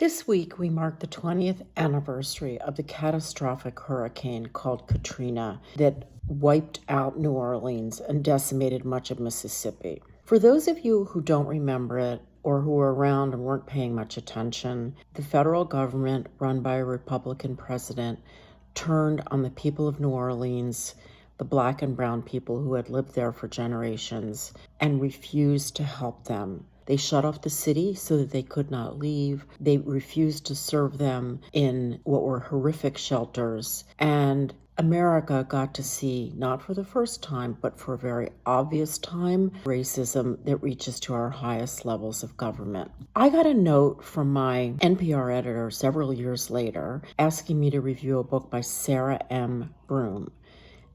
This week, we mark the 20th anniversary of the catastrophic hurricane called Katrina that wiped out New Orleans and decimated much of Mississippi. For those of you who don't remember it or who were around and weren't paying much attention, the federal government, run by a Republican president, turned on the people of New Orleans, the Black and brown people who had lived there for generations, and refused to help them. They shut off the city so that they could not leave. They refused to serve them in what were horrific shelters. And America got to see, not for the first time, but for a very obvious time, racism that reaches to our highest levels of government. I got a note from my NPR editor several years later asking me to review a book by Sarah M. Broome.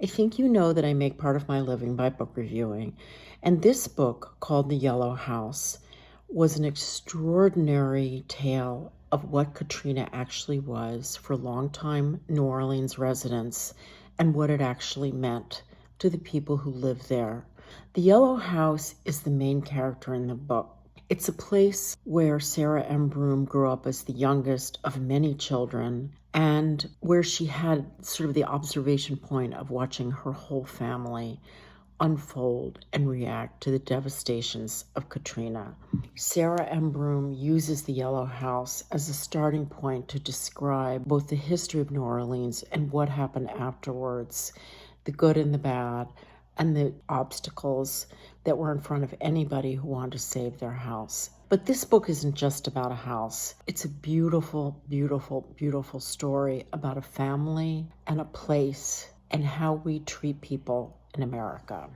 I think you know that I make part of my living by book reviewing, and this book, called The Yellow House, was an extraordinary tale of what Katrina actually was for longtime New Orleans residents and what it actually meant to the people who live there. The Yellow House is the main character in the book. It's a place where Sarah M. Broome grew up as the youngest of many children, and where she had sort of the observation point of watching her whole family unfold and react to the devastations of Katrina. Sarah M. Broome uses the Yellow House as a starting point to describe both the history of New Orleans and what happened afterwards, the good and the bad, and the obstacles that were in front of anybody who wanted to save their house. But this book isn't just about a house. It's a beautiful, beautiful, beautiful story about a family and a place and how we treat people in America.